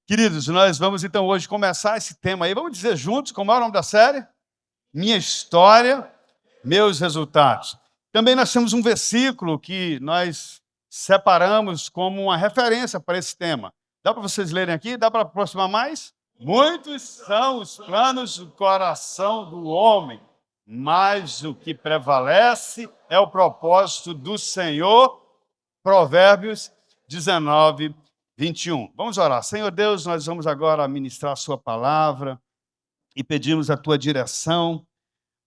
Queridos, nós vamos então hoje começar esse tema aí. Vamos dizer juntos como é o nome da série? Minha história, meus resultados. Também nós temos um versículo que nós separamos como uma referência para esse tema. Dá para vocês lerem aqui? Dá para aproximar mais? Muitos são os planos do coração do homem, mas o que prevalece é o propósito do Senhor. Provérbios 19, 21. Vamos orar. Senhor Deus, nós vamos agora ministrar a sua palavra e pedimos a tua direção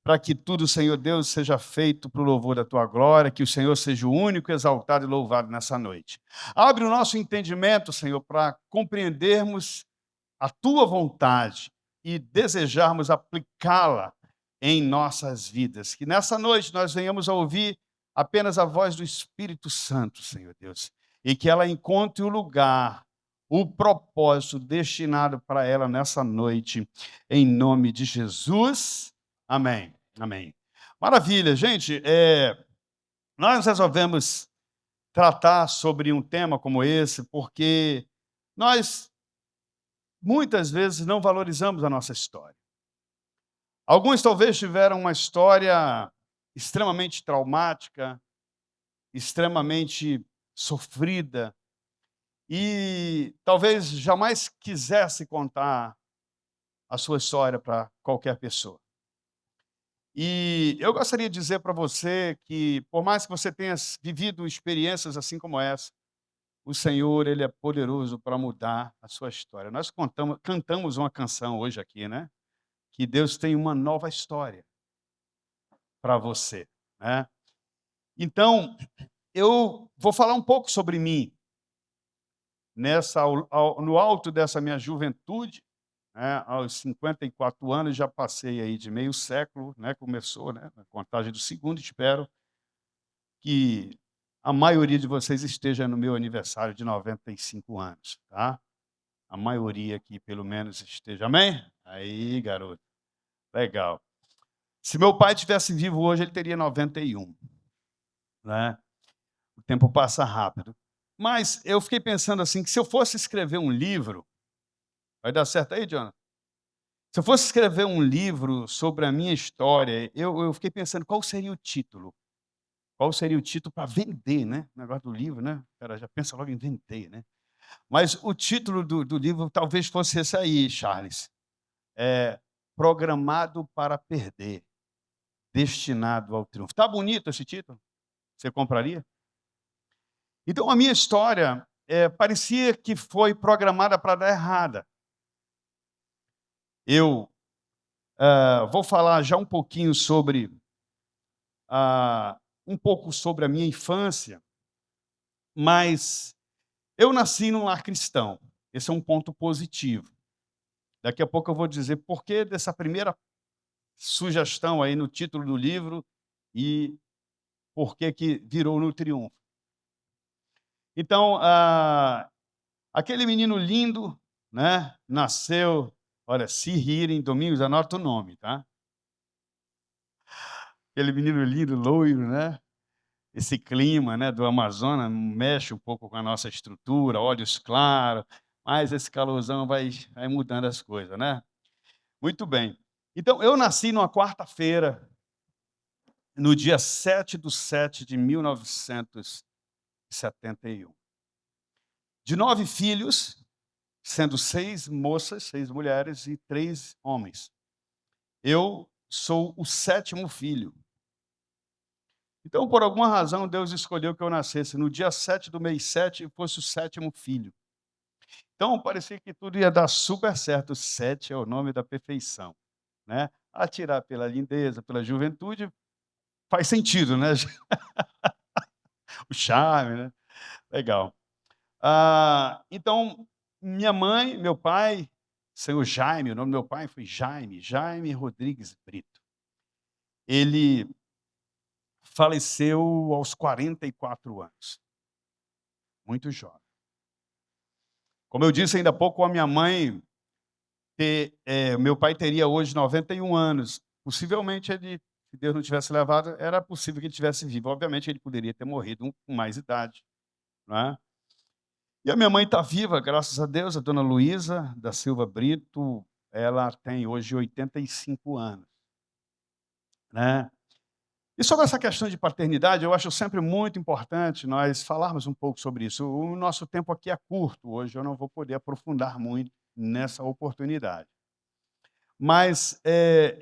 para que tudo, Senhor Deus, seja feito para o louvor da tua glória, que o Senhor seja o único exaltado e louvado nessa noite. Abre o nosso entendimento, Senhor, para compreendermos a tua vontade e desejarmos aplicá-la em nossas vidas. Que nessa noite nós venhamos a ouvir apenas a voz do Espírito Santo, Senhor Deus, e que ela encontre o lugar, o propósito destinado para ela nessa noite, em nome de Jesus. Amém. Amém. Maravilha, gente. Nós resolvemos tratar sobre um tema como esse, porque nós muitas vezes não valorizamos a nossa história. Alguns talvez tiveram uma história extremamente traumática, extremamente sofrida, e talvez jamais quisesse contar a sua história para qualquer pessoa. E eu gostaria de dizer para você que, por mais que você tenha vivido experiências assim como essa, o Senhor, Ele é poderoso para mudar a sua história. Nós cantamos uma canção hoje aqui, né? Que Deus tem uma nova história para você, né? Então, eu vou falar um pouco sobre mim. No alto dessa minha juventude, né, aos 54 anos, já passei aí de meio século, né, começou, né, a contagem do segundo, espero que a maioria de vocês esteja no meu aniversário de 95 anos, tá? A maioria aqui, pelo menos, esteja. Amém? Aí, garoto. Legal. Se meu pai tivesse vivo hoje, ele teria 91, né? O tempo passa rápido. Mas eu fiquei pensando assim, que se eu fosse escrever um livro, vai dar certo aí, Jonathan? Se eu fosse escrever um livro sobre a minha história, eu fiquei pensando qual seria o título. Qual seria o título para vender, né? O negócio do livro, né? O cara já pensa logo em vender, né? Mas o título do livro talvez fosse esse aí, Charles. Programado para Perder, Destinado ao Triunfo. Tá bonito esse título? Você compraria? Então, a minha história parecia que foi programada para dar errada. Eu vou falar já um pouquinho sobre a minha infância, mas eu nasci num lar cristão. Esse é um ponto positivo. Daqui a pouco eu vou dizer por que dessa primeira sugestão aí no título do livro e por que virou no triunfo. Então, aquele menino lindo, né, nasceu, olha, se rirem, Domingos, anota o nome, tá? Aquele menino lindo, loiro, né? Esse clima, né, do Amazonas mexe um pouco com a nossa estrutura, olhos claros, mas esse calorzão vai mudando as coisas, né? Muito bem. Então, eu nasci numa quarta-feira, no dia 7/7 de 1971. De 9 filhos, sendo 6 moças, 6 mulheres e 3 homens. Eu sou o 7º filho. Então, por alguma razão, Deus escolheu que eu nascesse no dia 7 do mês 7 e fosse o 7º filho. Então, parecia que tudo ia dar super certo. 7 é o nome da perfeição, né? Atirar pela lindeza, pela juventude, faz sentido, né? O charme, né? Legal. Então, minha mãe, meu pai, senhor Jaime, o nome do meu pai foi Jaime Rodrigues Brito. Ele faleceu aos 44 anos, muito jovem. Como eu disse ainda há pouco, a minha mãe, meu pai teria hoje 91 anos. Possivelmente, se Deus não tivesse levado, era possível que ele tivesse vivo. Obviamente, ele poderia ter morrido com mais idade, não é? E a minha mãe está viva, graças a Deus, a dona Luísa da Silva Brito, ela tem hoje 85 anos, né. E sobre essa questão de paternidade, eu acho sempre muito importante nós falarmos um pouco sobre isso. O nosso tempo aqui é curto, hoje eu não vou poder aprofundar muito nessa oportunidade. Mas,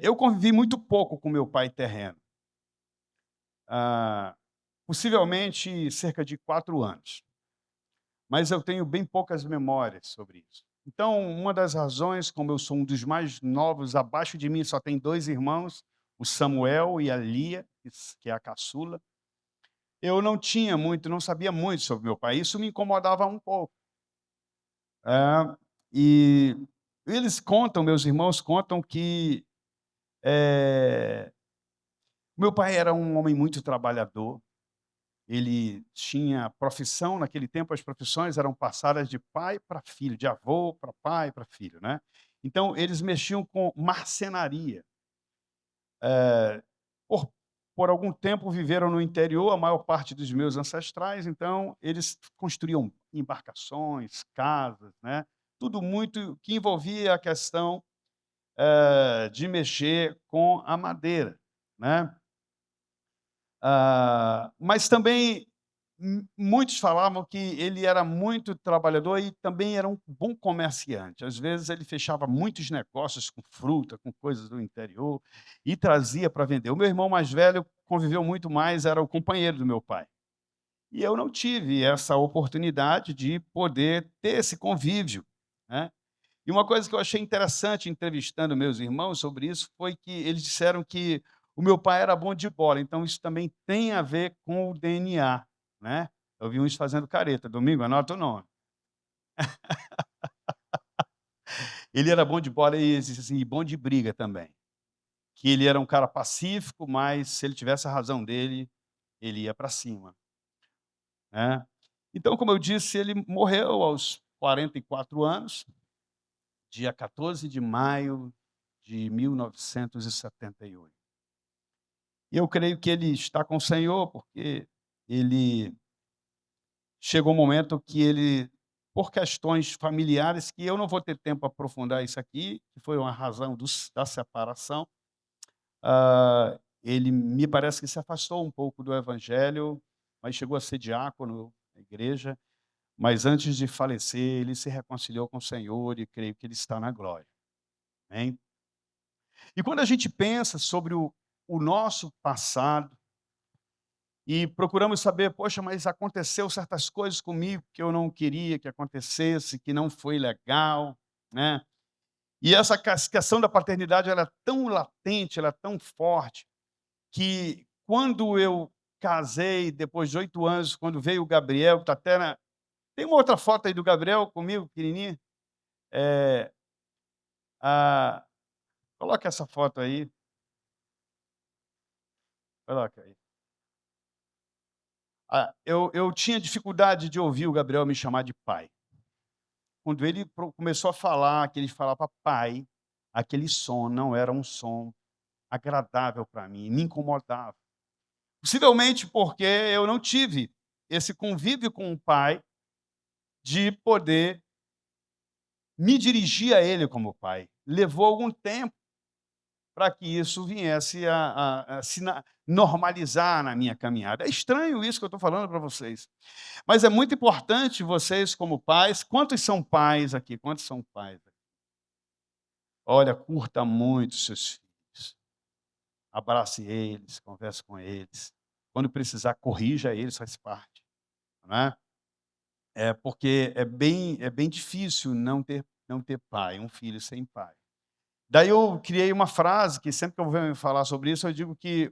eu convivi muito pouco com meu pai terreno, ah, possivelmente cerca de 4 anos, mas eu tenho bem poucas memórias sobre isso. Então, uma das razões, como eu sou um dos mais novos, abaixo de mim só tem 2 irmãos, o Samuel e a Lia, que é a caçula, eu não sabia muito sobre meu pai, isso me incomodava um pouco. É, e eles contam, meus irmãos contam que, eh, meu pai era um homem muito trabalhador, ele tinha profissão, naquele tempo as profissões eram passadas de pai para filho, de avô para pai para filho, né. Então eles mexiam com marcenaria. Por por algum tempo viveram no interior, a maior parte dos meus ancestrais, então eles construíam embarcações, casas, né, tudo muito que envolvia a questão, de mexer com a madeira, né. Mas também muitos falavam que ele era muito trabalhador e também era um bom comerciante. Às vezes ele fechava muitos negócios com fruta, com coisas do interior e trazia para vender. O meu irmão mais velho conviveu muito mais, era o companheiro do meu pai. E eu não tive essa oportunidade de poder ter esse convívio, né. E uma coisa que eu achei interessante entrevistando meus irmãos sobre isso foi que eles disseram que o meu pai era bom de bola, então isso também tem a ver com o DNA, né. Eu vi uns fazendo careta, domingo anota o nome. Ele era bom de bola e assim, bom de briga também, que ele era um cara pacífico, mas se ele tivesse a razão dele, ele ia para cima, né. Então, como eu disse, ele morreu aos 44 anos, dia 14 de maio de 1978. E eu creio que ele está com o Senhor, porque ele chegou um momento que ele, por questões familiares, que eu não vou ter tempo para aprofundar isso aqui, que foi uma razão da separação, ele me parece que se afastou um pouco do evangelho, mas chegou a ser diácono na igreja, mas antes de falecer, ele se reconciliou com o Senhor e creio que ele está na glória. Amém? E quando a gente pensa sobre o nosso passado, e procuramos saber, poxa, mas aconteceu certas coisas comigo que eu não queria que acontecesse, que não foi legal, né. E essa questão da paternidade ela é tão latente, ela é tão forte, que quando eu casei, depois de 8 anos, quando veio o Gabriel, que está até na tem uma outra foto aí do Gabriel comigo, pequenininho? Eh, ah, coloca essa foto aí, coloca aí. Eu tinha dificuldade de ouvir o Gabriel me chamar de pai. Quando ele começou a falar, que ele falava "pai", aquele som não era um som agradável para mim, me incomodava. Possivelmente porque eu não tive esse convívio com o pai, de poder me dirigir a ele como pai. Levou algum tempo para que isso viesse a se normalizar na minha caminhada. É estranho isso que eu estou falando para vocês, mas é muito importante vocês como pais, quantos são pais aqui? Quantos são pais? Olha, curta muito seus filhos, abrace eles, converse com eles. Quando precisar, corrija eles, faz parte, não é? É porque é bem difícil não ter pai, um filho sem pai. Daí eu criei uma frase que sempre que eu venho falar sobre isso, eu digo que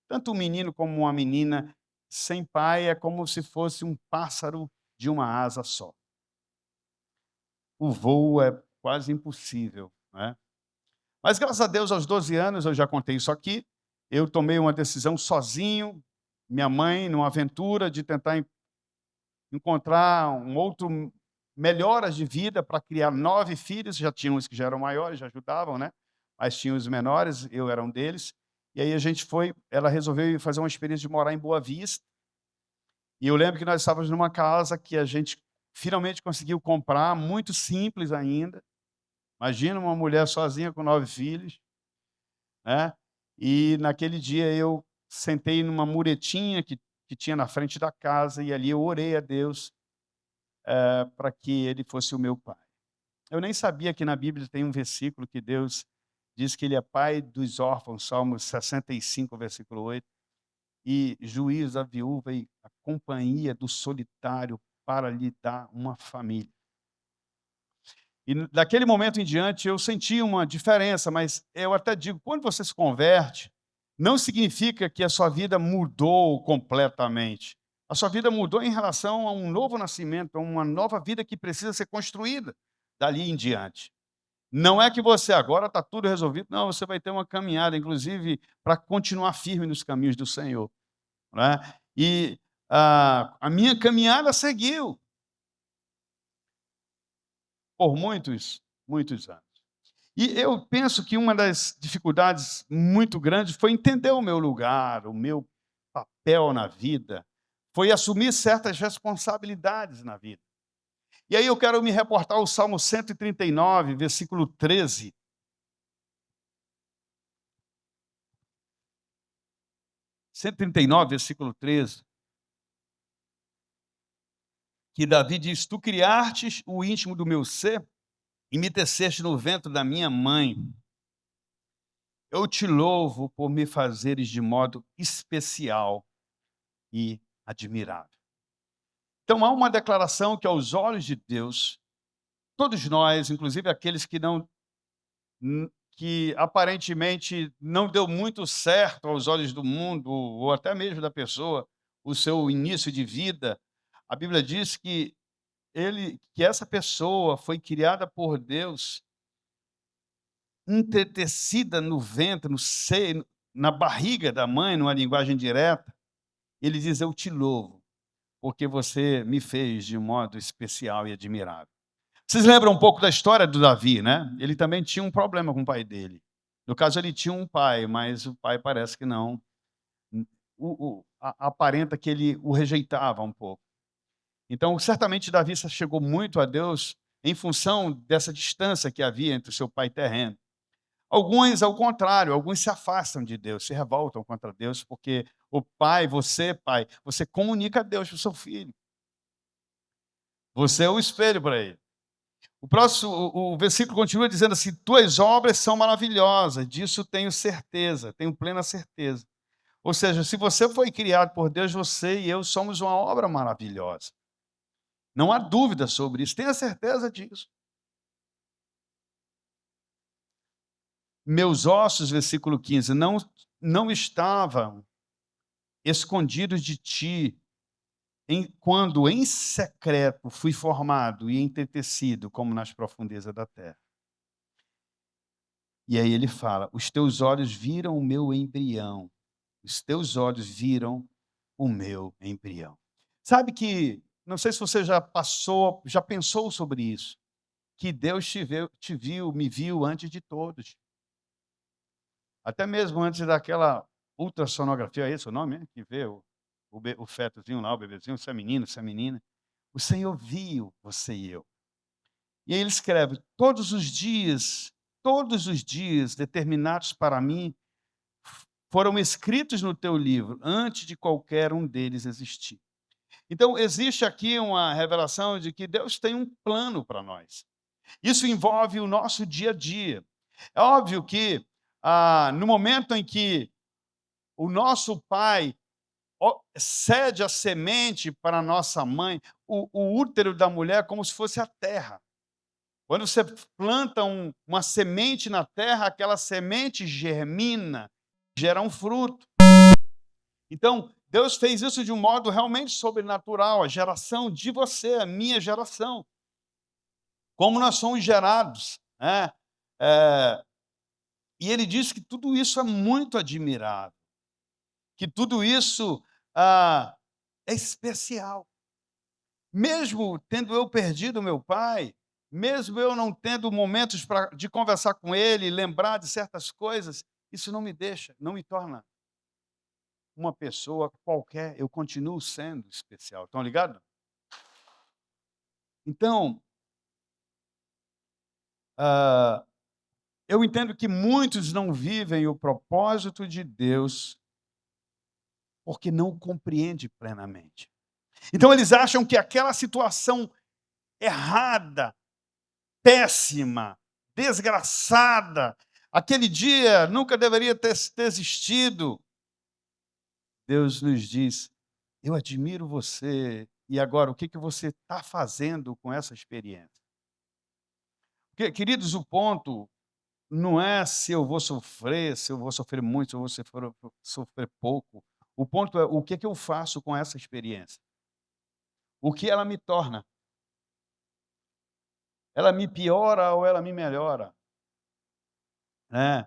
tanto um menino como uma menina sem pai é como se fosse um pássaro de uma asa só. O voo é quase impossível, né? Mas graças a Deus, aos 12 anos, eu já contei isso aqui, eu tomei uma decisão sozinho, minha mãe, numa aventura de tentar encontrar um outro melhoras de vida para criar 9 filhos, já tinha uns que já eram maiores, já ajudavam, né, mas tinha os menores, eu era um deles. E aí a gente foi ela resolveu ir fazer uma experiência de morar em Boa Vista, e eu lembro que nós estávamos numa casa que a gente finalmente conseguiu comprar, muito simples ainda. Imagina uma mulher sozinha com 9 filhos, né? E naquele dia eu sentei numa muretinha que tinha na frente da casa e ali eu orei a Deus para que ele fosse o meu pai. Eu nem sabia que na Bíblia tem um versículo que Deus diz que ele é pai dos órfãos, Salmos 65, versículo 8, e juiz a viúva e a companhia do solitário para lhe dar uma família. E daquele momento em diante eu senti uma diferença, mas eu até digo, quando você se converte, não significa que a sua vida mudou completamente. A sua vida mudou em relação a um novo nascimento, a uma nova vida que precisa ser construída dali em diante. Não é que você agora está tudo resolvido, não, você vai ter uma caminhada, inclusive, para continuar firme nos caminhos do Senhor. Né? E a minha caminhada seguiu por muitos anos. E eu penso que uma das dificuldades muito grandes foi entender o meu lugar, o meu papel na vida, foi assumir certas responsabilidades na vida. E aí eu quero me reportar ao Salmo 139, versículo 13. 139, versículo 13, que Davi diz: Tu criastes o íntimo do meu ser e me teceste no ventre da minha mãe. Eu te louvo por me fazeres de modo especial e admirável. Então há uma declaração que aos olhos de Deus, todos nós, inclusive aqueles que aparentemente não deu muito certo aos olhos do mundo, ou até mesmo da pessoa, o seu início de vida, a Bíblia diz que essa pessoa foi criada por Deus, entretecida no ventre, no seio, na barriga da mãe, numa linguagem direta. Ele diz: eu te louvo, porque você me fez de modo especial e admirável. Vocês lembram um pouco da história do Davi, né? Ele também tinha um problema com o pai dele. No caso, ele tinha um pai, mas o pai parece que não. Aparenta que ele o rejeitava um pouco. Então, certamente, Davi chegou muito a Deus em função dessa distância que havia entre o seu pai terreno. Alguns, ao contrário, alguns se afastam de Deus, se revoltam contra Deus, porque o pai, você comunica a Deus para o seu filho. Você é o espelho para ele. O versículo continua dizendo assim: tuas obras são maravilhosas, disso tenho certeza, tenho plena certeza. Ou seja, se você foi criado por Deus, você e eu somos uma obra maravilhosa. Não há dúvida sobre isso, tenha certeza disso. Meus ossos, versículo 15, não estavam escondidos de ti, quando em secreto fui formado e entretecido como nas profundezas da terra. E aí ele fala: os teus olhos viram o meu embrião, os teus olhos viram o meu embrião. Sabe que, não sei se você já pensou sobre isso, que Deus me viu antes de todos. Até mesmo antes daquela ultrassonografia, é esse o nome, né? Que vê o fetozinho lá, o bebezinho, se é menino, se é menina. O Senhor viu você e eu. E aí ele escreve: todos os dias determinados para mim, foram escritos no teu livro, antes de qualquer um deles existir. Então, existe aqui uma revelação de que Deus tem um plano para nós. Isso envolve o nosso dia a dia. É óbvio que, no momento em que o nosso pai cede a semente para a nossa mãe, o útero da mulher é como se fosse a terra. Quando você planta uma semente na terra, aquela semente germina, gera um fruto. Então, Deus fez isso de um modo realmente sobrenatural, a geração de você, a minha geração. Como nós somos gerados, né? E ele diz que tudo isso é muito admirável, que tudo isso é especial. Mesmo tendo eu perdido meu pai, mesmo eu não tendo momentos de conversar com ele, lembrar de certas coisas, isso não me torna uma pessoa qualquer, eu continuo sendo especial. Estão ligados? Então, ah, eu entendo que muitos não vivem o propósito de Deus porque não compreende plenamente. Então eles acham que aquela situação errada, péssima, desgraçada, aquele dia nunca deveria ter existido. Deus nos diz: eu admiro você, e agora o que você está fazendo com essa experiência? Porque, queridos, o ponto não é se eu vou sofrer, se eu vou sofrer muito, se eu vou sofrer pouco. O ponto é o que eu faço com essa experiência. O que ela me torna? Ela me piora ou ela me melhora? Né?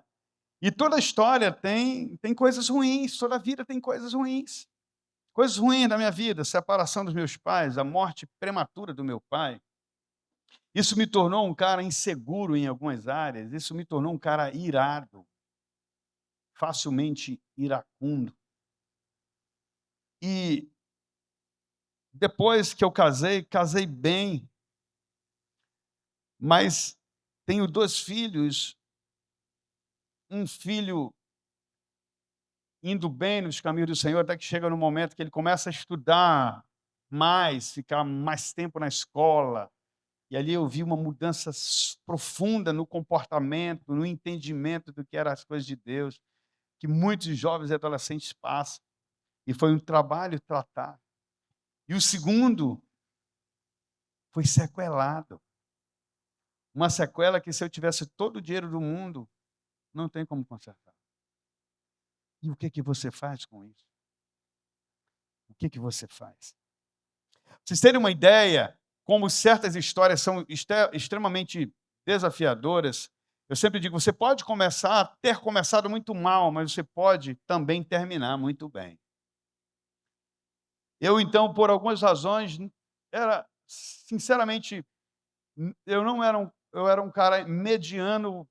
E toda história tem coisas ruins, toda vida tem coisas ruins. Coisas ruins da minha vida, separação dos meus pais, a morte prematura do meu pai. Isso me tornou um cara inseguro em algumas áreas, isso me tornou um cara irado, facilmente iracundo. E depois que eu casei bem, mas tenho 2 filhos, um filho indo bem nos caminhos do Senhor, até que chega no momento que ele começa a estudar mais, ficar mais tempo na escola. E ali eu vi uma mudança profunda no comportamento, no entendimento do que eram as coisas de Deus, que muitos jovens e adolescentes passam. E foi um trabalho tratar. E o segundo foi sequelado. Uma sequela que, se eu tivesse todo o dinheiro do mundo, não tem como consertar. E o que você faz com isso? O que você faz? Pra vocês terem uma ideia, como certas histórias são extremamente desafiadoras, eu sempre digo, você pode ter começado muito mal, mas você pode também terminar muito bem. Eu, então, por algumas razões, sinceramente, eu era um cara mediano,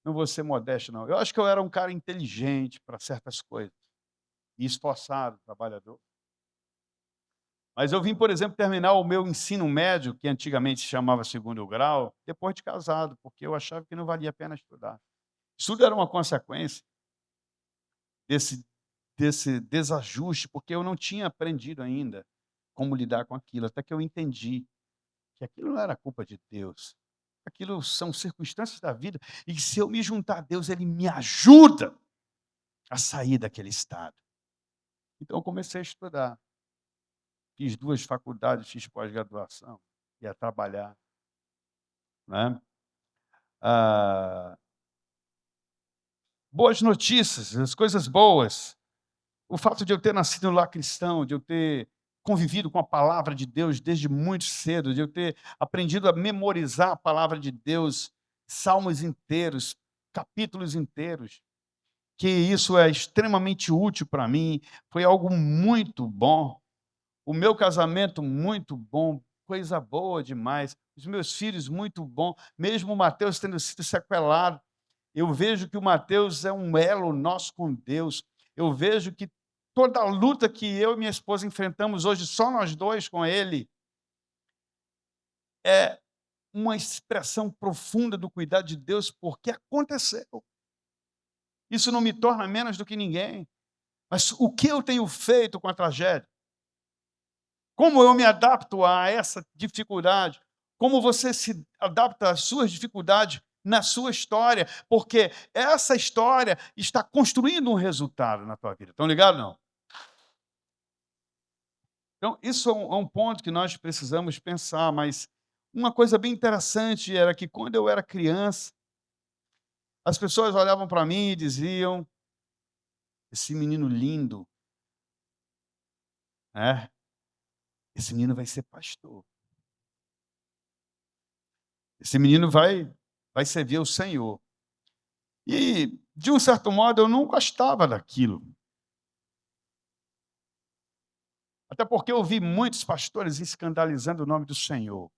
não vou ser modesto, não. Eu acho que eu era um cara inteligente para certas coisas, e esforçado, trabalhador. Mas eu vim, por exemplo, terminar o meu ensino médio, que antigamente se chamava segundo grau, depois de casado, porque eu achava que não valia a pena estudar. Estudo era uma consequência desse desajuste, porque eu não tinha aprendido ainda como lidar com aquilo, até que eu entendi que aquilo não era culpa de Deus. Aquilo são circunstâncias da vida, e que se eu me juntar a Deus, Ele me ajuda a sair daquele estado. Então eu comecei a estudar. Fiz 2 faculdades, fiz pós-graduação, ia trabalhar, né. Ah, boas notícias, as coisas boas. O fato de eu ter nascido no lar cristão, de eu ter convivido com a palavra de Deus desde muito cedo, de eu ter aprendido a memorizar a palavra de Deus, salmos inteiros, capítulos inteiros, que isso é extremamente útil para mim, foi algo muito bom. O meu casamento muito bom, coisa boa demais. Os meus filhos muito bom, mesmo o Mateus tendo sido sequelado. Eu vejo que o Mateus é um elo nosso com Deus. Eu vejo que toda a luta que eu e minha esposa enfrentamos hoje, só nós 2 com ele, é uma expressão profunda do cuidado de Deus, porque aconteceu. Isso não me torna menos do que ninguém. Mas o que eu tenho feito com a tragédia? Como eu me adapto a essa dificuldade? Como você se adapta às suas dificuldades na sua história? Porque essa história está construindo um resultado na tua vida. Estão ligados, não? Então, isso é um ponto que nós precisamos pensar, mas uma coisa bem interessante era que, quando eu era criança, as pessoas olhavam para mim e diziam: esse menino lindo, né? Esse menino vai ser pastor. Esse menino vai servir ao Senhor. E, de um certo modo, eu não gostava daquilo. Até porque eu vi muitos pastores escandalizando o nome do Senhor.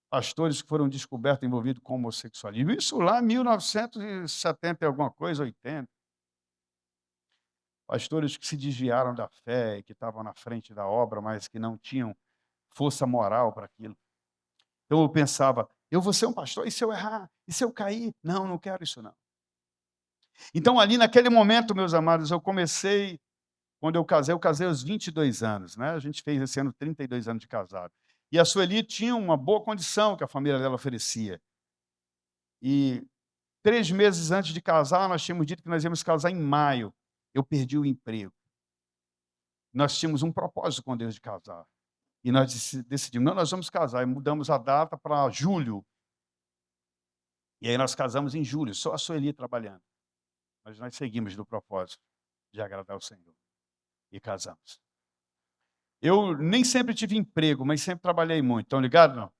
Pastores que foram descobertos envolvidos com homossexualismo. Isso lá em 1970 e alguma coisa, 80. Pastores que se desviaram da fé, que estavam na frente da obra, mas que não tinham força moral para aquilo. Então eu pensava, eu vou ser um pastor, e se eu errar? E se eu cair? Não, não quero isso não. Então ali naquele momento, meus amados, quando eu casei aos 22 anos, né? A gente fez esse ano 32 anos de casado. E a Sueli tinha uma boa condição que a família dela oferecia. E 3 meses antes de casar, nós tínhamos dito que nós íamos casar em maio. Eu perdi o emprego. Nós tínhamos um propósito com Deus de casar. E nós decidimos, não, nós vamos casar. E mudamos a data para julho. E aí nós casamos em julho, só a Sueli trabalhando. Mas nós seguimos no propósito de agradar o Senhor. E casamos. Eu nem sempre tive emprego, mas sempre trabalhei muito. Estão ligados, não?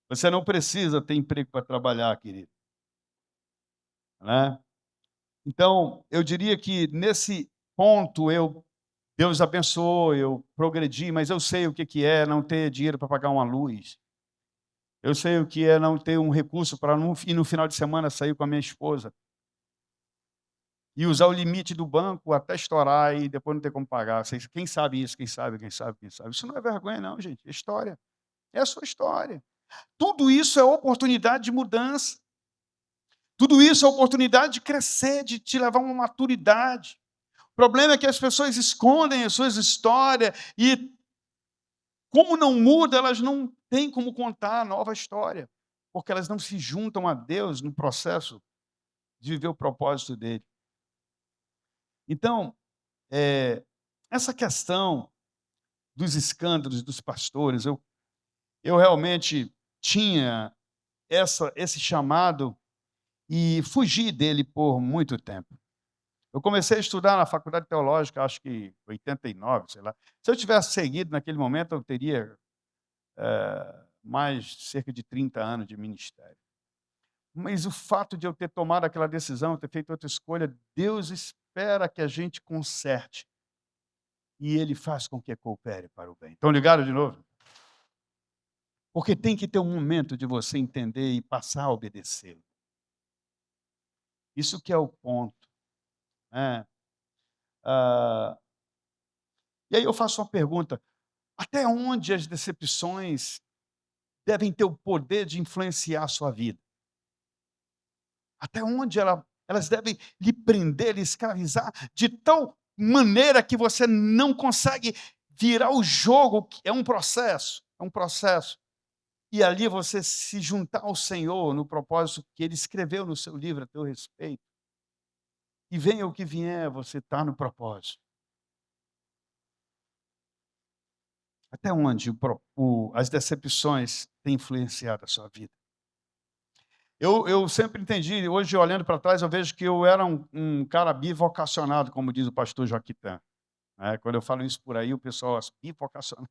Você não precisa ter emprego para trabalhar, querido. Né? Então, eu diria que nesse ponto Deus abençoou, eu progredi, mas eu sei o que é não ter dinheiro para pagar uma luz. Eu sei o que é não ter um recurso para ir no final de semana sair com a minha esposa. E usar o limite do banco até estourar e depois não ter como pagar. Quem sabe isso? Quem sabe? Isso não é vergonha, não, gente. É história. É a sua história. Tudo isso é oportunidade de mudança. Tudo isso é oportunidade de crescer, de te levar a uma maturidade. O problema é que as pessoas escondem as suas histórias e, como não muda, elas não têm como contar a nova história, porque elas não se juntam a Deus no processo de viver o propósito dele. Então, essa questão dos escândalos dos pastores, eu realmente tinha esse chamado e fugi dele por muito tempo. Eu comecei a estudar na faculdade teológica, acho que em 89, sei lá. Se eu tivesse seguido naquele momento, eu teria mais cerca de 30 anos de ministério. Mas o fato de eu ter tomado aquela decisão, ter feito outra escolha, Deus espera que a gente conserte. E Ele faz com que coopere para o bem. Estão ligados de novo? Porque tem que ter um momento de você entender e passar a obedecê-lo. Isso que é o ponto. Né? E aí eu faço uma pergunta: até onde as decepções devem ter o poder de influenciar a sua vida? Até onde elas devem lhe prender, lhe escravizar, de tal maneira que você não consegue virar o jogo, que é um processo. E ali você se juntar ao Senhor no propósito que Ele escreveu no seu livro a teu respeito. E venha o que vier, você está no propósito. Até onde as decepções têm influenciado a sua vida? Eu sempre entendi, hoje olhando para trás, eu vejo que eu era um cara bivocacionado, como diz o pastor Joaquitã. Quando eu falo isso por aí, o pessoal, bivocacionado.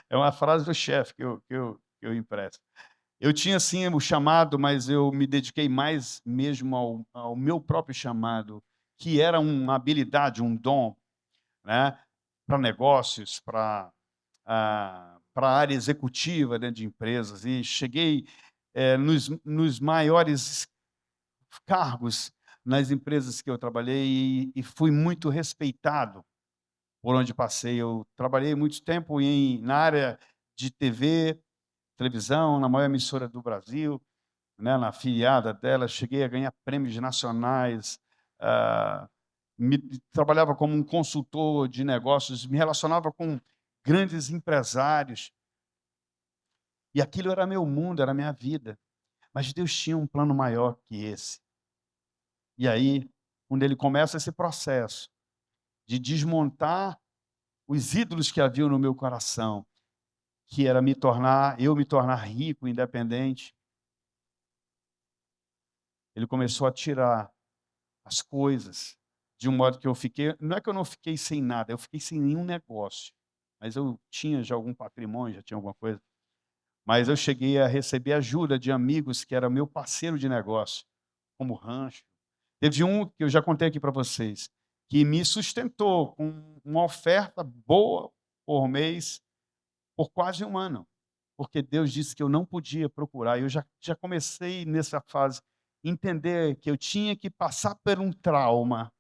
É uma frase do chefe que eu empresto. Eu tinha sim o chamado, mas eu me dediquei mais mesmo ao meu próprio chamado, que era uma habilidade, um dom, né, para negócios, para a área executiva dentro de empresas. E cheguei nos maiores cargos nas empresas que eu trabalhei e fui muito respeitado por onde passei. Eu trabalhei muito tempo na área de TV, televisão, na maior emissora do Brasil, né, na afiliada dela. Cheguei a ganhar prêmios nacionais, trabalhava como um consultor de negócios, me relacionava com grandes empresários. E aquilo era meu mundo, era minha vida. Mas Deus tinha um plano maior que esse. E aí, quando ele começa esse processo de desmontar os ídolos que haviam no meu coração, que era eu me tornar rico, independente, ele começou a tirar as coisas de um modo que eu fiquei, não é que eu não fiquei sem nada, eu fiquei sem nenhum negócio, mas eu tinha já algum patrimônio, já tinha alguma coisa. Mas eu cheguei a receber ajuda de amigos que era meu parceiro de negócio, como rancho. Teve um que eu já contei aqui para vocês, que me sustentou com uma oferta boa por mês por quase um ano, porque Deus disse que eu não podia procurar. Eu já comecei nessa fase a entender que eu tinha que passar por um trauma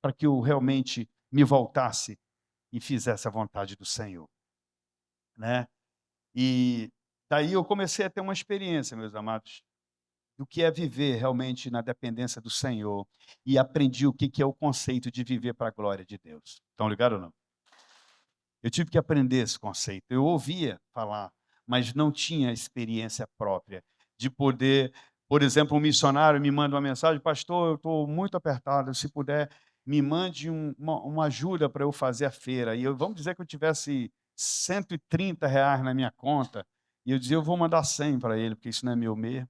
para que eu realmente me voltasse e fizesse a vontade do Senhor. né? E daí eu comecei a ter uma experiência, meus amados, do que é viver realmente na dependência do Senhor. E aprendi o que é o conceito de viver para a glória de Deus. Estão ligados ou não? Eu tive que aprender esse conceito. Eu ouvia falar, mas não tinha experiência própria de poder, por exemplo, um missionário me manda uma mensagem: pastor, eu estou muito apertado, se puder, me mande uma ajuda para eu fazer a feira. E vamos dizer que eu tivesse R$ 130 na minha conta, e eu dizia: eu vou mandar 100 para ele, porque isso não é meu mesmo.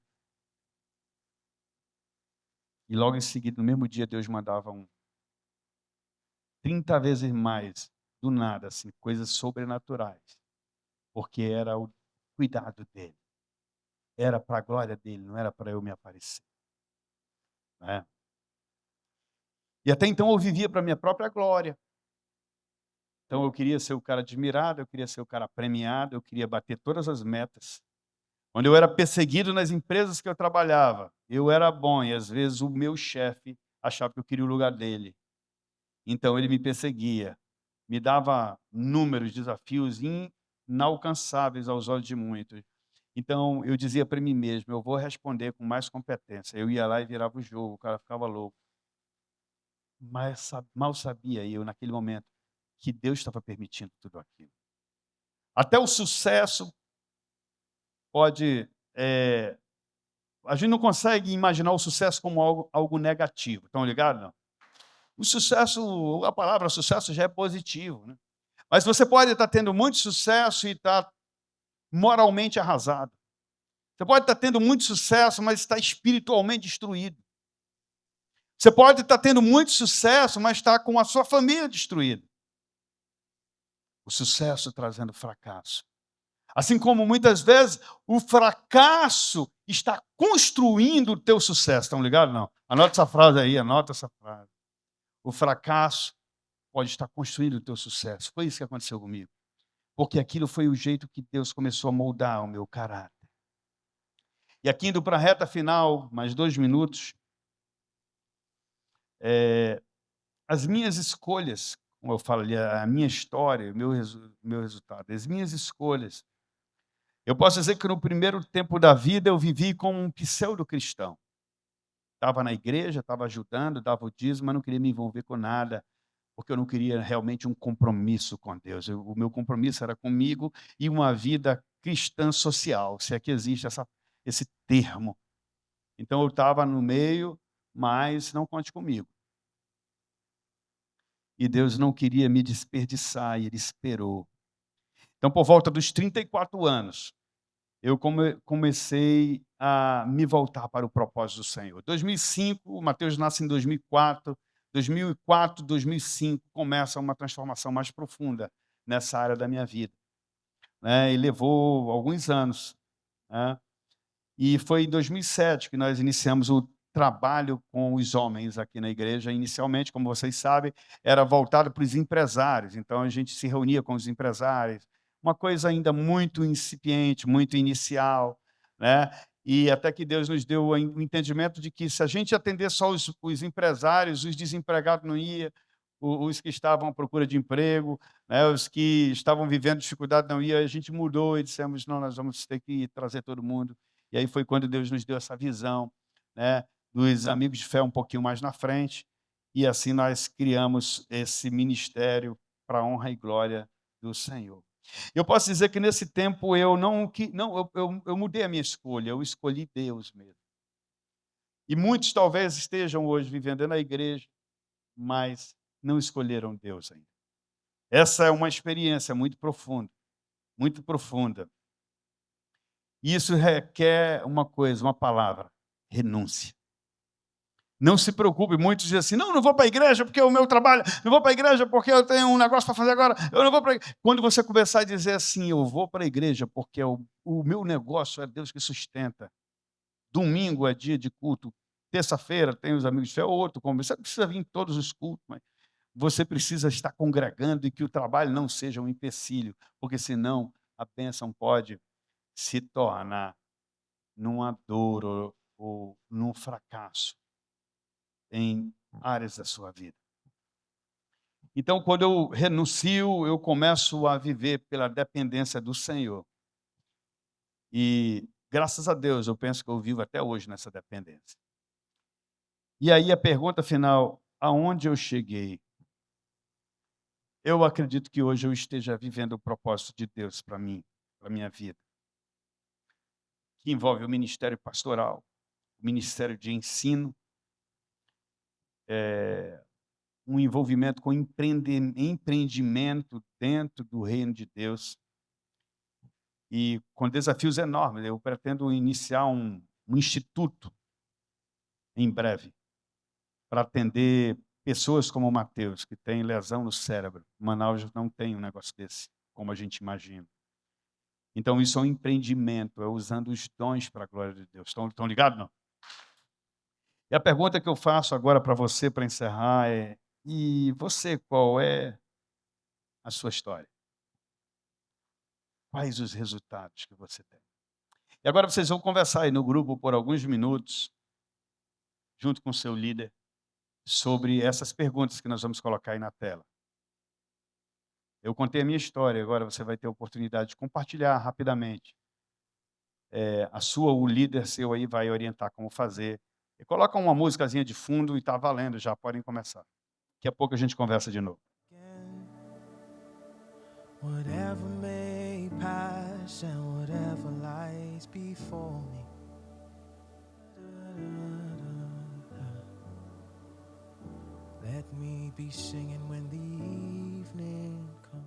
E logo em seguida, no mesmo dia, Deus mandava 30 vezes mais, do nada, assim, coisas sobrenaturais, porque era o cuidado dele. Era para a glória dele, não era para eu me aparecer. Né? E até então eu vivia para a minha própria glória. Então eu queria ser o cara admirado, eu queria ser o cara premiado, eu queria bater todas as metas. Quando eu era perseguido nas empresas que eu trabalhava, eu era bom e às vezes o meu chefe achava que eu queria o lugar dele. Então ele me perseguia, me dava números, desafios inalcançáveis aos olhos de muitos. Então eu dizia para mim mesmo: eu vou responder com mais competência. Eu ia lá e virava o jogo, o cara ficava louco. Mas mal sabia eu, naquele momento, que Deus estava permitindo tudo aquilo. Até o sucesso pode... a gente não consegue imaginar o sucesso como algo negativo. Estão ligados? Não? O sucesso, a palavra sucesso já é positivo. Né? Mas você pode estar tendo muito sucesso e estar moralmente arrasado. Você pode estar tendo muito sucesso, mas está espiritualmente destruído. Você pode estar tendo muito sucesso, mas está com a sua família destruída. O sucesso trazendo fracasso. Assim como muitas vezes o fracasso está construindo o teu sucesso. Estão ligados? Não. Anota essa frase aí, anota essa frase. O fracasso pode estar construindo o teu sucesso. Foi isso que aconteceu comigo. Porque aquilo foi o jeito que Deus começou a moldar o meu caráter. E aqui indo para a reta final, mais 2 minutos, as minhas escolhas, como eu falo ali, a minha história, o meu resultado, as minhas escolhas. Eu posso dizer que no primeiro tempo da vida eu vivi como um pseudo-cristão. Estava na igreja, estava ajudando, dava o dízimo, mas não queria me envolver com nada, porque eu não queria realmente um compromisso com Deus. O meu compromisso era comigo e uma vida cristã social, se é que existe esse termo. Então eu estava no meio, mas não conte comigo. E Deus não queria me desperdiçar, e Ele esperou. Então, por volta dos 34 anos, eu comecei a me voltar para o propósito do Senhor. 2005, o Mateus nasce em 2004, 2004, 2005, começa uma transformação mais profunda nessa área da minha vida. Né? E levou alguns anos. Né? E foi em 2007 que nós iniciamos o trabalho com os homens aqui na igreja. Inicialmente, como vocês sabem, era voltado para os empresários. Então, a gente se reunia com os empresários, uma coisa ainda muito incipiente, muito inicial, né? E até que Deus nos deu o entendimento de que se a gente atender só os empresários, os desempregados não iam, os que estavam à procura de emprego, né, os que estavam vivendo dificuldade não iam. A gente mudou e dissemos: não, nós vamos ter que trazer todo mundo. E aí foi quando Deus nos deu essa visão, né, dos amigos de fé um pouquinho mais na frente, e assim nós criamos esse ministério para a honra e glória do Senhor. Eu posso dizer que nesse tempo eu mudei a minha escolha, eu escolhi Deus mesmo. E muitos talvez estejam hoje vivendo na igreja, mas não escolheram Deus ainda. Essa é uma experiência muito profunda, muito profunda. E isso requer uma coisa, uma palavra: renúncia. Não se preocupe, muitos dizem assim: não vou para a igreja porque é o meu trabalho, não vou para a igreja porque eu tenho um negócio para fazer agora, eu não vou para a igreja. Quando você começar a dizer assim: eu vou para a igreja porque o meu negócio é Deus que sustenta, domingo é dia de culto, terça-feira tem os amigos de fé, outro, como você precisa vir em todos os cultos, mas você precisa estar congregando e que o trabalho não seja um empecilho, porque senão a bênção pode se tornar numa dor ou num fracasso em áreas da sua vida. Então, quando eu renuncio, eu começo a viver pela dependência do Senhor. E, graças a Deus, eu penso que eu vivo até hoje nessa dependência. E aí a pergunta final, aonde eu cheguei? Eu acredito que hoje eu esteja vivendo o propósito de Deus para mim, para a minha vida, que envolve o ministério pastoral, o ministério de ensino, um envolvimento com empreendimento dentro do reino de Deus e com desafios enormes. Eu pretendo iniciar um instituto em breve para atender pessoas como o Mateus, que tem lesão no cérebro. Manaus não tem um negócio desse, como a gente imagina. Então, isso é um empreendimento, é usando os dons para a glória de Deus. Estão ligados, não? E a pergunta que eu faço agora para você, para encerrar, é: e você, qual é a sua história? Quais os resultados que você tem? E agora vocês vão conversar aí no grupo por alguns minutos, junto com o seu líder, sobre essas perguntas que nós vamos colocar aí na tela. Eu contei a minha história, agora você vai ter a oportunidade de compartilhar rapidamente. O líder seu aí vai orientar como fazer. E coloca uma musicazinha de fundo e está valendo, já podem começar. Daqui a pouco a gente conversa de novo. Whatever may pass and whatever lies before me. Let me be singing when the evening comes.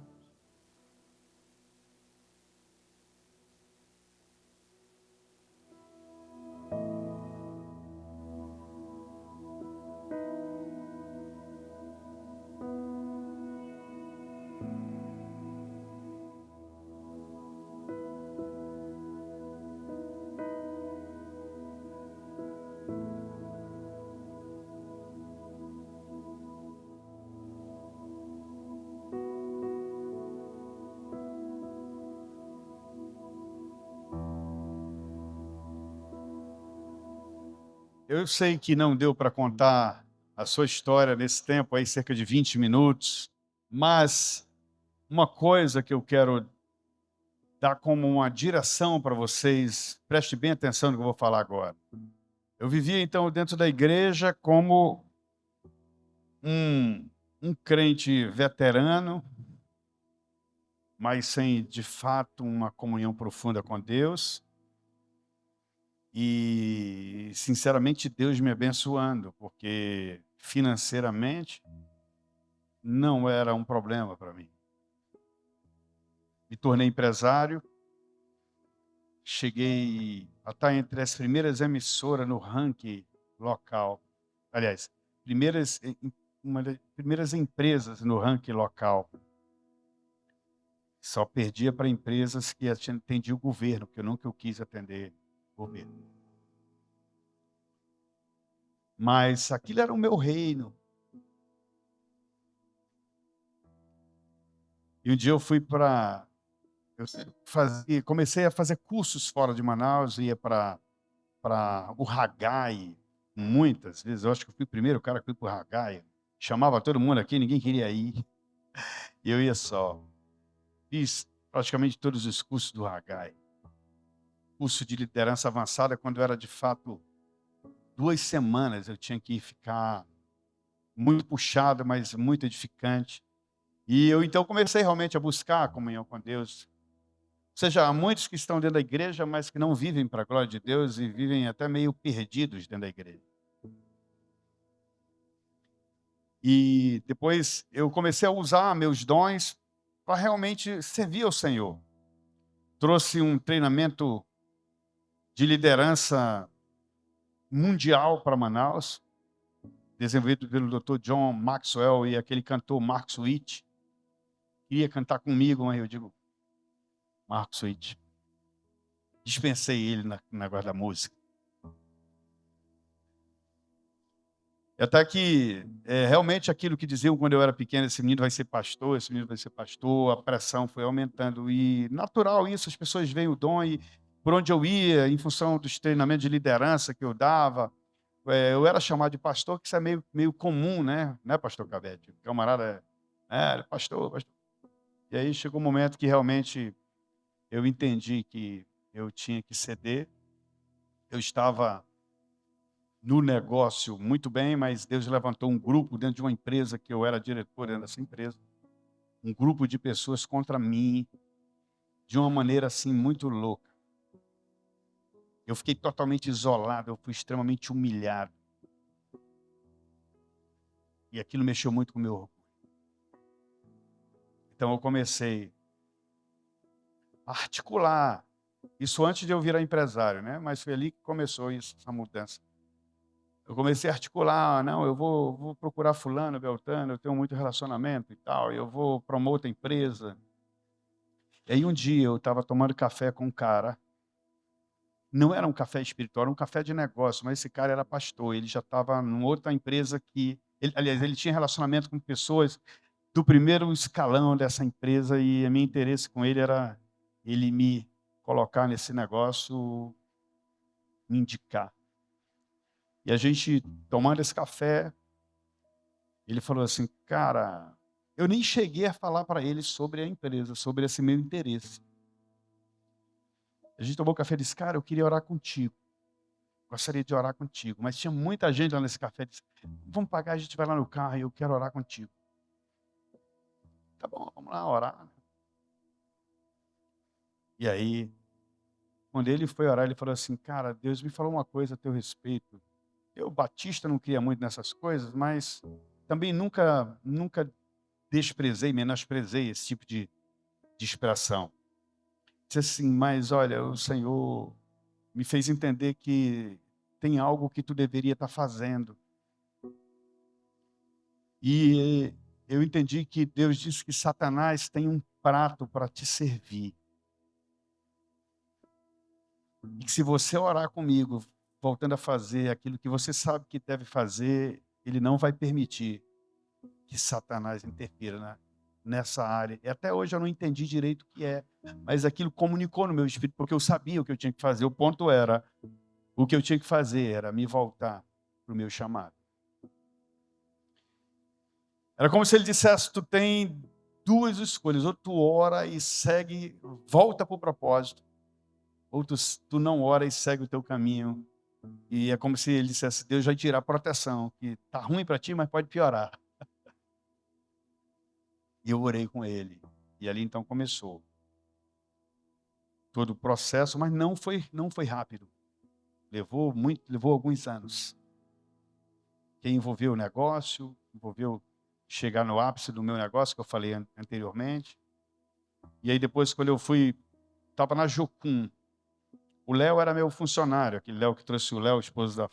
Eu sei que não deu para contar a sua história nesse tempo, aí cerca de 20 minutos, mas uma coisa que eu quero dar como uma direção para vocês, preste bem atenção no que eu vou falar agora. Eu vivia então dentro da igreja como um crente veterano, mas sem de fato uma comunhão profunda com Deus. E, sinceramente, Deus me abençoando, porque financeiramente não era um problema para mim. Me tornei empresário, cheguei a estar entre as primeiras emissoras no ranking local. Aliás, uma das primeiras empresas no ranking local. Só perdia para empresas que atendiam o governo, porque eu nunca quis atender o governo. Mas aquilo era o meu reino. E um dia eu fui para... comecei a fazer cursos fora de Manaus, ia para o Haggai, muitas vezes. Eu acho que eu fui o primeiro cara que fui para o Haggai. Chamava todo mundo aqui, ninguém queria ir. E eu ia só. Fiz praticamente todos os cursos do Haggai. Curso de liderança avançada, quando era de fato 2 semanas, eu tinha que ficar muito puxado, mas muito edificante. E eu então comecei realmente a buscar a comunhão com Deus. Ou seja, há muitos que estão dentro da igreja, mas que não vivem para a glória de Deus e vivem até meio perdidos dentro da igreja. E depois eu comecei a usar meus dons para realmente servir ao Senhor. Trouxe um treinamento de liderança mundial para Manaus, desenvolvido pelo Dr. John Maxwell e aquele cantor Mark Sweet. Queria cantar comigo, mas eu digo, Mark Sweet. Dispensei ele na negócio da música. Até que, realmente, aquilo que diziam quando eu era pequeno, esse menino vai ser pastor, esse menino vai ser pastor, a pressão foi aumentando. E natural isso, as pessoas veem o dom e por onde eu ia, em função dos treinamentos de liderança que eu dava, eu era chamado de pastor, que isso é meio comum, né, pastor Cabete? O camarada Pastor, pastor. E aí chegou um momento que realmente eu entendi que eu tinha que ceder. Eu estava no negócio muito bem, mas Deus levantou um grupo dentro de uma empresa que eu era diretor dentro dessa empresa. Um grupo de pessoas contra mim, de uma maneira assim muito louca. Eu fiquei totalmente isolado, eu fui extremamente humilhado. E aquilo mexeu muito com o meu orgulho. Então eu comecei a articular, isso antes de eu virar empresário, né? Mas foi ali que começou isso, essa mudança. Eu comecei a articular, não, eu vou procurar fulano, beltrano, eu tenho muito relacionamento e tal, eu vou para uma outra empresa. E aí um dia eu estava tomando café com um cara, não era um café espiritual, era um café de negócio, mas esse cara era pastor, ele já estava numa outra empresa aliás, ele tinha relacionamento com pessoas do primeiro escalão dessa empresa e o meu interesse com ele era ele me colocar nesse negócio, me indicar. E a gente, tomando esse café, ele falou assim, cara, eu nem cheguei a falar para ele sobre a empresa, sobre esse meu interesse. A gente tomou café e disse, cara, eu queria orar contigo. Gostaria de orar contigo. Mas tinha muita gente lá nesse café. Disse, vamos pagar, a gente vai lá no carro e eu quero orar contigo. Tá bom, vamos lá orar. E aí, quando ele foi orar, ele falou assim, cara, Deus me falou uma coisa a teu respeito. Eu, batista, não cria muito nessas coisas, mas também nunca desprezei, menosprezei esse tipo de expressão. Disse assim, mas olha, o Senhor me fez entender que tem algo que tu deveria estar fazendo. E eu entendi que Deus disse que Satanás tem um prato para te servir. E que se você orar comigo, voltando a fazer aquilo que você sabe que deve fazer, ele não vai permitir que Satanás interfira nessa área. E até hoje eu não entendi direito o que é, mas aquilo comunicou no meu espírito, porque eu sabia o que eu tinha que fazer. O ponto era, o que eu tinha que fazer era me voltar para o meu chamado. Era como se ele dissesse, tu tem duas escolhas, ou tu ora e segue, volta para o propósito, ou tu não ora e segue o teu caminho. E é como se ele dissesse, Deus vai tirar a proteção, que está ruim para ti, mas pode piorar. E eu orei com ele. E ali então começou todo o processo, mas não foi rápido. Levou alguns anos. Que envolveu o negócio, envolveu chegar no ápice do meu negócio, que eu falei anteriormente. E aí depois, quando eu estava na Jocum, o Léo era meu funcionário, aquele Léo que trouxe o Léo, esposo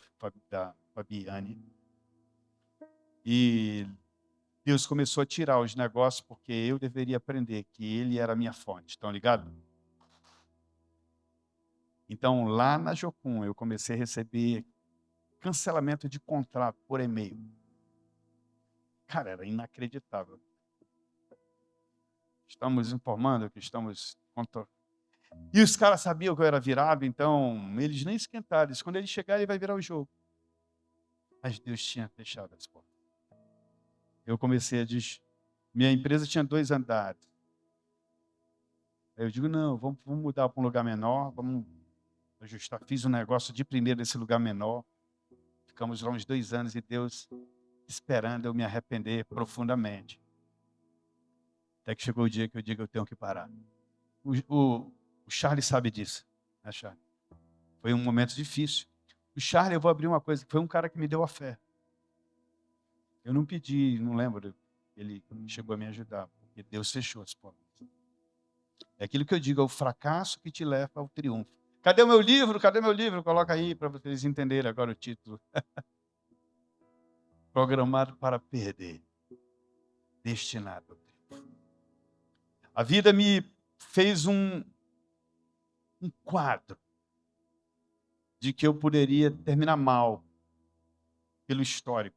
da Fabiane. E Deus começou a tirar os negócios, porque eu deveria aprender que ele era a minha fonte. Estão ligados? Então, lá na Jocum, eu comecei a receber cancelamento de contrato por e-mail. Cara, era inacreditável. Estamos informando que estamos... E os caras sabiam que eu era virado, então eles nem esquentaram. Quando ele chegar, ele vai virar o jogo. Mas Deus tinha fechado as portas. Eu comecei a dizer... Minha empresa tinha 2 andares. Aí eu digo, não, vamos mudar para um lugar menor, vamos ajustar. Fiz um negócio de primeiro nesse lugar menor. Ficamos lá uns 2 anos e Deus esperando eu me arrepender profundamente. Até que chegou o dia que eu digo, eu tenho que parar. O Charlie sabe disso, né, Charlie? Foi um momento difícil. O Charlie, eu vou abrir uma coisa, foi um cara que me deu a fé. Eu não pedi, não lembro, ele chegou a me ajudar, porque Deus fechou as portas. É aquilo que eu digo, é o fracasso que te leva ao triunfo. Cadê o meu livro? Cadê meu livro? Coloca aí para vocês entenderem agora o título. Programado para perder, destinado ao triunfo. A vida me fez um quadro de que eu poderia terminar mal pelo histórico.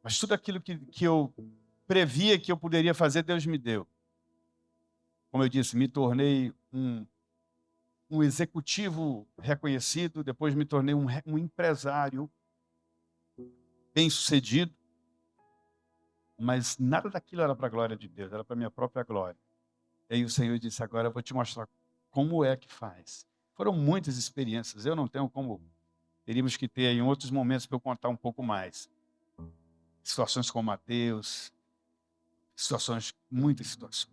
Mas tudo aquilo que eu previa que eu poderia fazer, Deus me deu. Como eu disse, me tornei um executivo reconhecido, depois me tornei um empresário bem-sucedido. mas nada daquilo era para a glória de Deus, era para a minha própria glória. E aí o Senhor disse, agora eu vou te mostrar como é que faz. Foram muitas experiências, eu não tenho como, teríamos que ter em outros momentos para eu contar um pouco mais. Situações com Mateus, muitas situações,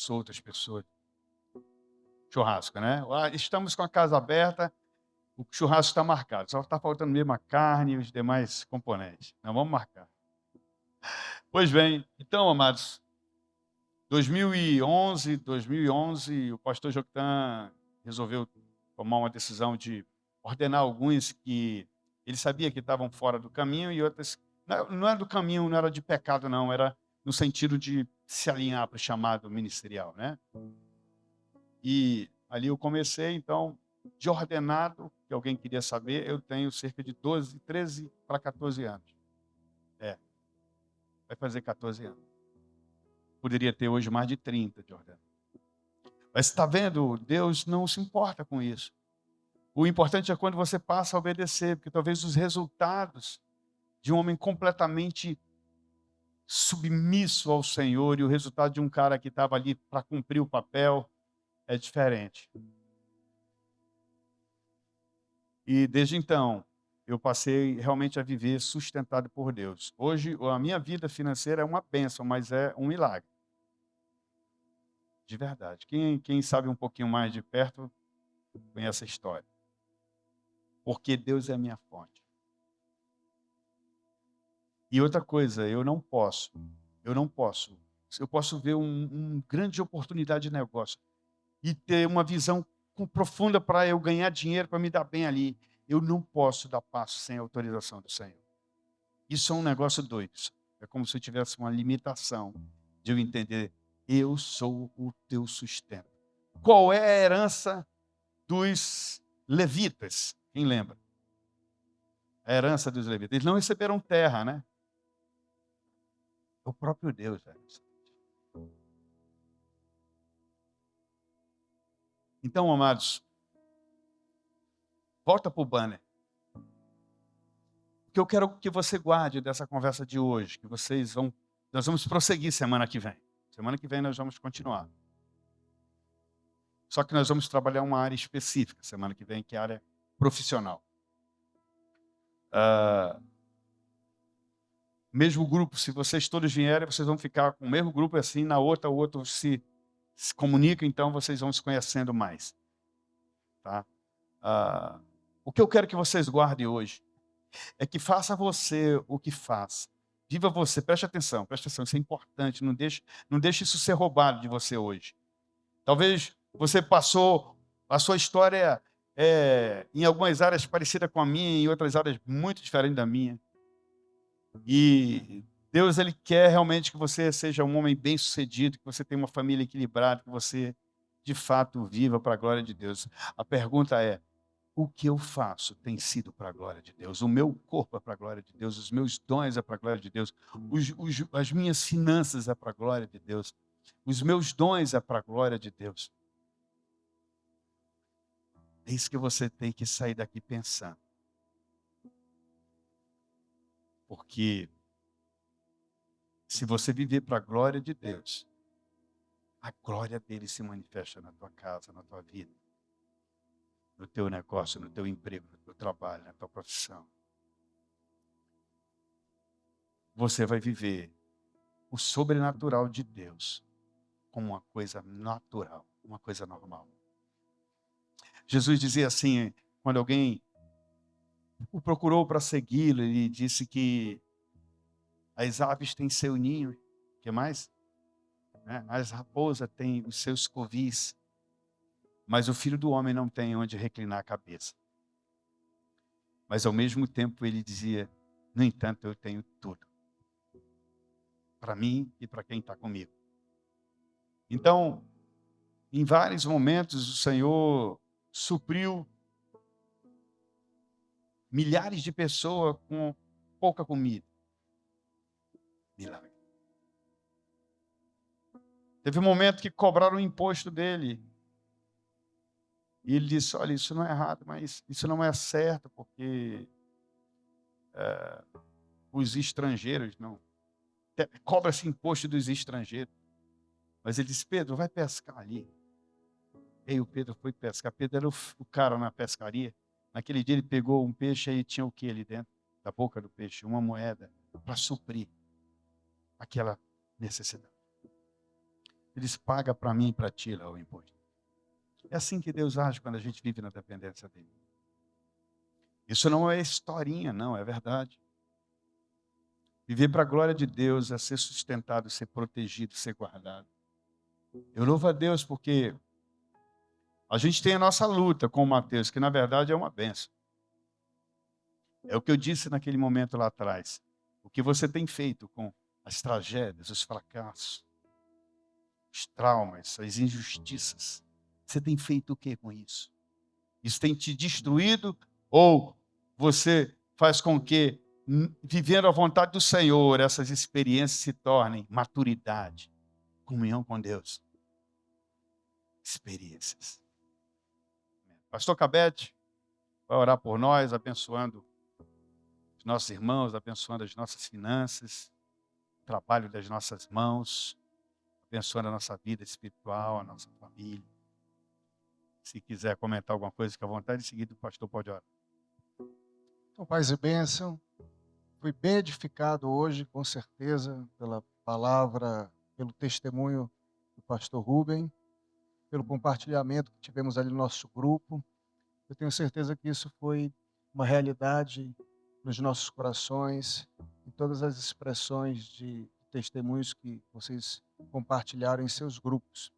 outras pessoas. Churrasco, né? Estamos com a casa aberta, o churrasco está marcado, só está faltando mesmo a carne e os demais componentes. Não, vamos marcar. Pois bem, então, amados, 2011, o pastor Joctan resolveu tomar uma decisão de ordenar alguns que ele sabia que estavam fora do caminho e outras não era do caminho, não era de pecado não, era no sentido de se alinhar para o chamado ministerial, né? E ali eu comecei, então, de ordenado, que alguém queria saber, eu tenho cerca de 13 para 14 anos. Vai fazer 14 anos. Poderia ter hoje mais de 30 de ordenado. Mas está vendo, Deus não se importa com isso. O importante é quando você passa a obedecer, porque talvez os resultados de um homem completamente submisso ao Senhor e o resultado de um cara que estava ali para cumprir o papel é diferente. E desde então, eu passei realmente a viver sustentado por Deus. Hoje, a minha vida financeira é uma bênção, mas é um milagre. De verdade. Quem sabe um pouquinho mais de perto, conhece a história. Porque Deus é a minha fonte. E outra coisa, eu posso ver uma grande oportunidade de negócio e ter uma visão profunda para eu ganhar dinheiro, para me dar bem ali. Eu não posso dar passo sem a autorização do Senhor. Isso é um negócio doido. É como se eu tivesse uma limitação de eu entender, eu sou o teu sustento. Qual é a herança dos levitas? Quem lembra? A herança dos levitas. Eles não receberam terra, né? É o próprio Deus, velho. Então, amados, volta para o banner. O que eu quero que você guarde dessa conversa de hoje, que nós vamos prosseguir semana que vem. Semana que vem nós vamos continuar. Só que nós vamos trabalhar uma área específica semana que vem, que é a área profissional. Mesmo grupo, se vocês todos vierem, vocês vão ficar com o mesmo grupo assim, na outra, o outro se comunica, então vocês vão se conhecendo mais. Tá? O que eu quero que vocês guardem hoje é que faça você o que faz. Viva você, preste atenção, isso é importante, não deixe isso ser roubado de você hoje. Talvez você passou a sua história em algumas áreas parecida com a minha, em outras áreas muito diferentes da minha. E Deus, Ele quer realmente que você seja um homem bem-sucedido, que você tenha uma família equilibrada, que você, de fato, viva para a glória de Deus. A pergunta é, o que eu faço tem sido para a glória de Deus? O meu corpo é para a glória de Deus, os meus dons é para a glória de Deus, as minhas finanças é para a glória de Deus, os meus dons é para a glória de Deus. É isso que você tem que sair daqui pensando. Porque se você viver para a glória de Deus, a glória dele se manifesta na tua casa, na tua vida, no teu negócio, no teu emprego, no teu trabalho, na tua profissão. Você vai viver o sobrenatural de Deus como uma coisa natural, uma coisa normal. Jesus dizia assim, quando alguém o procurou para segui-lo, ele disse que as aves têm seu ninho, o que mais? As raposas têm os seus covis, mas o Filho do Homem não tem onde reclinar a cabeça. Mas ao mesmo tempo ele dizia, no entanto eu tenho tudo, para mim e para quem está comigo. Então, em vários momentos o Senhor supriu milhares de pessoas com pouca comida. Milagre. Teve um momento que cobraram o imposto dele. E ele disse, olha, isso não é errado, mas isso não é certo, porque os estrangeiros não. cobra-se imposto dos estrangeiros. Mas ele disse, Pedro, vai pescar ali. E aí o Pedro foi pescar. Pedro era o cara na pescaria. Naquele dia ele pegou um peixe e tinha o que ali dentro? Da boca do peixe? Uma moeda para suprir aquela necessidade. Ele disse, paga para mim e para ti lá o imposto. É assim que Deus age quando a gente vive na dependência dele. Isso não é historinha, não, é verdade. Viver para a glória de Deus é ser sustentado, ser protegido, ser guardado. Eu louvo a Deus porque a gente tem a nossa luta com o Mateus, que na verdade é uma bênção. É o que eu disse naquele momento lá atrás. O que você tem feito com as tragédias, os fracassos, os traumas, as injustiças. Você tem feito o que com isso? Isso tem te destruído ou você faz com que, vivendo a vontade do Senhor, essas experiências se tornem maturidade, comunhão com Deus? Experiências. Pastor Cabete vai orar por nós, abençoando os nossos irmãos, abençoando as nossas finanças, o trabalho das nossas mãos, abençoando a nossa vida espiritual, a nossa família. Se quiser comentar alguma coisa, fique à vontade. Em seguida, o pastor pode orar. Então, paz e bênção. Fui bem edificado hoje, com certeza, pela palavra, pelo testemunho do pastor Rubem, pelo compartilhamento que tivemos ali no nosso grupo. Eu tenho certeza que isso foi uma realidade nos nossos corações, em todas as expressões de testemunhos que vocês compartilharam em seus grupos.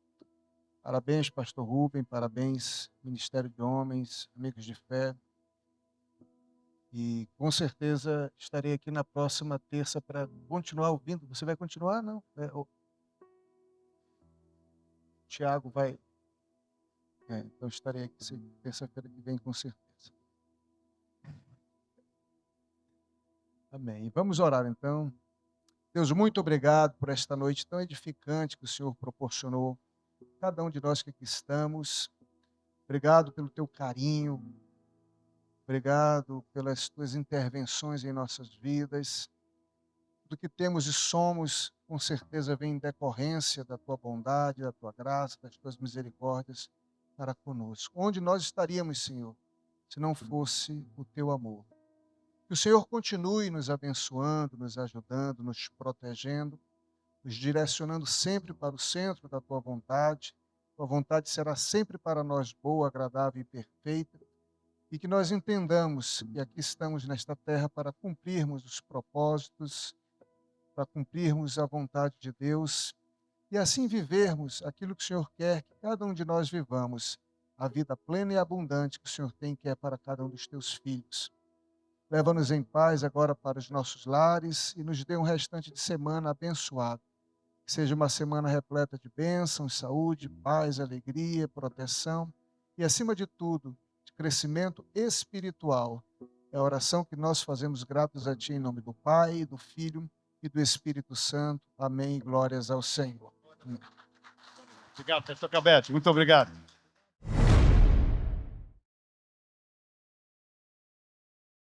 Parabéns, pastor Rubem, parabéns, Ministério de Homens, Amigos de Fé. E com certeza estarei aqui na próxima terça para continuar ouvindo. Você vai continuar? Não? O Tiago vai. Então estarei aqui terça-feira que vem, com certeza. Amém. Vamos orar então. Deus, muito obrigado por esta noite tão edificante que o Senhor proporcionou. Cada um de nós que aqui estamos. Obrigado pelo teu carinho. Obrigado pelas tuas intervenções em nossas vidas. Tudo que temos e somos, com certeza, vem em decorrência da tua bondade, da tua graça, das tuas misericórdias para conosco. Onde nós estaríamos, Senhor, se não fosse o teu amor? Que o Senhor continue nos abençoando, nos ajudando, nos protegendo, nos direcionando sempre para o centro da tua vontade. Tua vontade será sempre para nós boa, agradável e perfeita. E que nós entendamos que aqui estamos nesta terra para cumprirmos os propósitos, para cumprirmos a vontade de Deus e assim vivermos aquilo que o Senhor quer que cada um de nós vivamos, a vida plena e abundante que o Senhor tem que é para cada um dos teus filhos. Leva-nos em paz agora para os nossos lares e nos dê um restante de semana abençoado. Que seja uma semana repleta de bênçãos, saúde, paz, alegria, proteção e, acima de tudo, de crescimento espiritual. É a oração que nós fazemos gratos a Ti em nome do Pai, do Filho e do Espírito Santo. Amém. Glórias ao Senhor. Obrigado, pastor Cabete. Muito obrigado.